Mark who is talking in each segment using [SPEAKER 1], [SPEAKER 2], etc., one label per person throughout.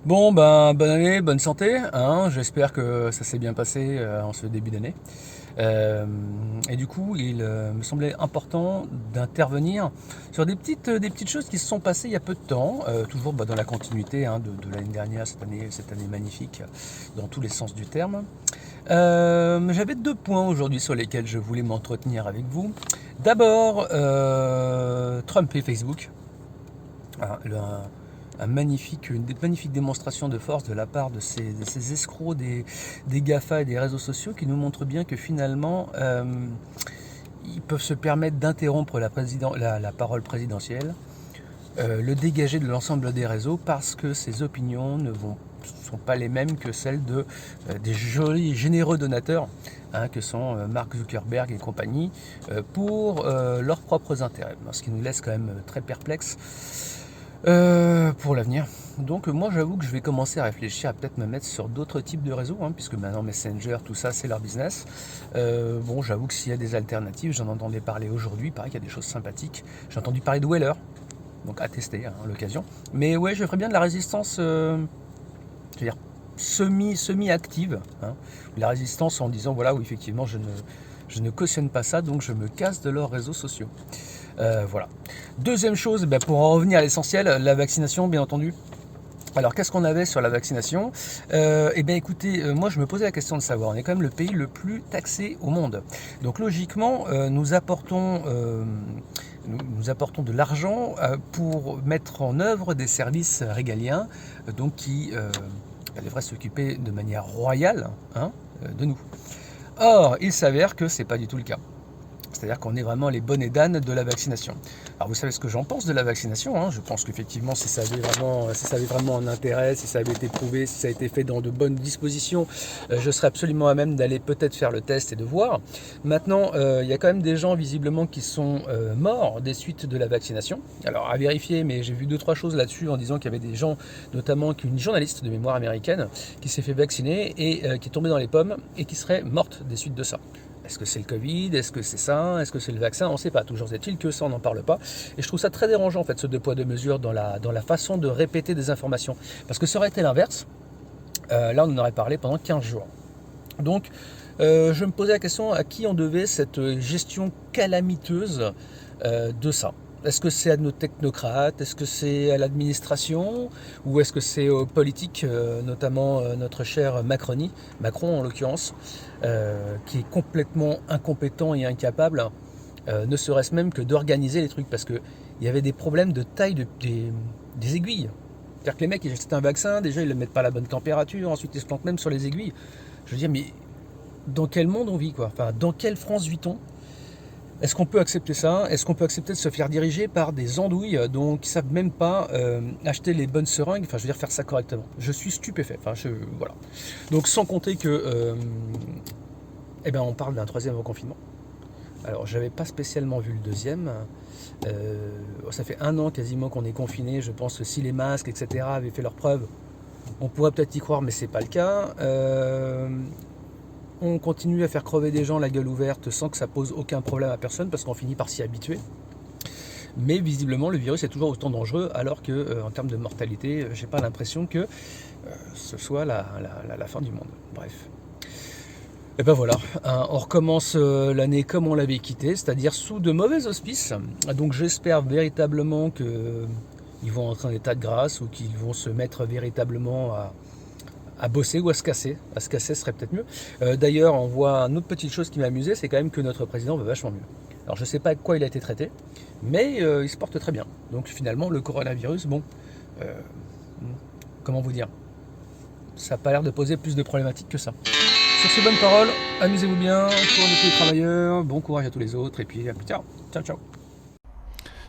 [SPEAKER 1] Bon, ben, bonne année, bonne santé, hein. J'espère que ça s'est bien passé en ce début d'année. Euh, et du coup, il me semblait important d'intervenir sur des petites choses qui se sont passées il y a peu de temps, toujours dans la continuité hein, de l'année dernière, cette année magnifique, dans tous les sens du terme. J'avais deux points aujourd'hui sur lesquels je voulais m'entretenir avec vous. D'abord, Trump et Facebook. Ah, une magnifique démonstration de force de la part de ces escrocs des GAFA et des réseaux sociaux qui nous montrent bien que finalement ils peuvent se permettre d'interrompre la parole présidentielle, le dégager de l'ensemble des réseaux parce que ses opinions ne sont pas les mêmes que celles des jolis généreux donateurs hein, que sont Mark Zuckerberg et compagnie pour leurs propres intérêts, ce qui nous laisse quand même très perplexes pour l'avenir. Donc moi j'avoue que je vais commencer à réfléchir à peut-être me mettre sur d'autres types de réseaux, hein, puisque maintenant Messenger, tout ça c'est leur business. Bon j'avoue que s'il y a des alternatives, j'en entendais parler aujourd'hui, pareil qu'il y a des choses sympathiques. J'ai entendu parler de Weller, donc à tester hein, à l'occasion. Mais ouais je ferais bien de la résistance, c'est-à-dire semi-active, hein, la résistance en disant voilà oui effectivement je ne cautionne pas ça, donc je me casse de leurs réseaux sociaux. Voilà. Deuxième chose, pour en revenir à l'essentiel, la vaccination, bien entendu. Alors, qu'est-ce qu'on avait sur la vaccination? Écoutez, moi je me posais la question de savoir, on est quand même le pays le plus taxé au monde. Donc logiquement, nous apportons de l'argent pour mettre en œuvre des services régaliens, donc qui devraient s'occuper de manière royale hein, de nous. Or, il s'avère que c'est pas du tout le cas. C'est-à-dire qu'on est vraiment les bonnets d'âne de la vaccination. Alors vous savez ce que j'en pense de la vaccination, hein. Je pense qu'effectivement si ça avait vraiment un intérêt, si ça avait été prouvé, si ça a été fait dans de bonnes dispositions, je serais absolument à même d'aller peut-être faire le test et de voir. Maintenant, il y a quand même des gens visiblement qui sont morts des suites de la vaccination. Alors à vérifier, mais j'ai vu 2-3 choses là-dessus en disant qu'il y avait des gens, notamment une journaliste de mémoire américaine, qui s'est fait vacciner et qui est tombée dans les pommes et qui serait morte des suites de ça. Est-ce que c'est le Covid? Est-ce que c'est ça? Est-ce que c'est le vaccin? On ne sait pas. Toujours est-il que ça, on n'en parle pas. Et je trouve ça très dérangeant, en fait, ce deux poids, deux mesures dans la façon de répéter des informations. Parce que ça aurait été l'inverse. Là, on en aurait parlé pendant 15 jours. Donc, je me posais la question à qui on devait cette gestion calamiteuse de ça. Est-ce que c'est à nos technocrates? Est-ce que c'est à l'administration? Ou est-ce que c'est aux politiques, notamment notre cher Macron en l'occurrence, qui est complètement incompétent et incapable, ne serait-ce même que d'organiser les trucs? Parce qu'il y avait des problèmes de taille des aiguilles. C'est-à-dire que les mecs, ils achètent un vaccin, déjà ils ne le mettent pas à la bonne température, ensuite ils se plantent même sur les aiguilles. Je veux dire, mais dans quel monde on vit quoi? Enfin, dans quelle France vit-on? Est-ce qu'on peut accepter ça? Est-ce qu'on peut accepter de se faire diriger par des andouilles qui ne savent même pas acheter les bonnes seringues? Enfin, je veux dire, faire ça correctement. Je suis stupéfait. Enfin, voilà. Donc, sans compter que, on parle d'un troisième reconfinement. Alors, j'avais pas spécialement vu le deuxième. Ça fait 1 an quasiment qu'on est confiné. Je pense que si les masques, etc., avaient fait leurs preuves, on pourrait peut-être y croire, mais c'est pas le cas. On continue à faire crever des gens la gueule ouverte sans que ça pose aucun problème à personne parce qu'on finit par s'y habituer. Mais visiblement, le virus est toujours autant dangereux alors que, en termes de mortalité, j'ai pas l'impression que ce soit la fin du monde. Bref. Et ben voilà, hein, on recommence l'année comme on l'avait quitté, c'est-à-dire sous de mauvais auspices. Donc j'espère véritablement qu'ils vont entrer en état de grâce ou qu'ils vont se mettre véritablement à bosser ou à se casser. À se casser serait peut-être mieux. D'ailleurs, on voit une autre petite chose qui m'a amusé, c'est quand même que notre président va vachement mieux. Alors je ne sais pas avec quoi il a été traité, mais il se porte très bien. Donc finalement, le coronavirus, bon, euh, comment vous dire, ça n'a pas l'air de poser plus de problématiques que ça. Sur ces bonnes paroles, amusez-vous bien, courage à tous les travailleurs, bon courage à tous les autres, et puis à plus tard. Ciao, ciao.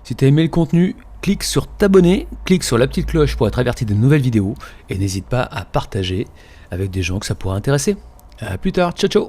[SPEAKER 2] Si tu as aimé le contenu, clique sur t'abonner, clique sur la petite cloche pour être averti de nouvelles vidéos et n'hésite pas à partager avec des gens que ça pourrait intéresser. A plus tard, ciao ciao.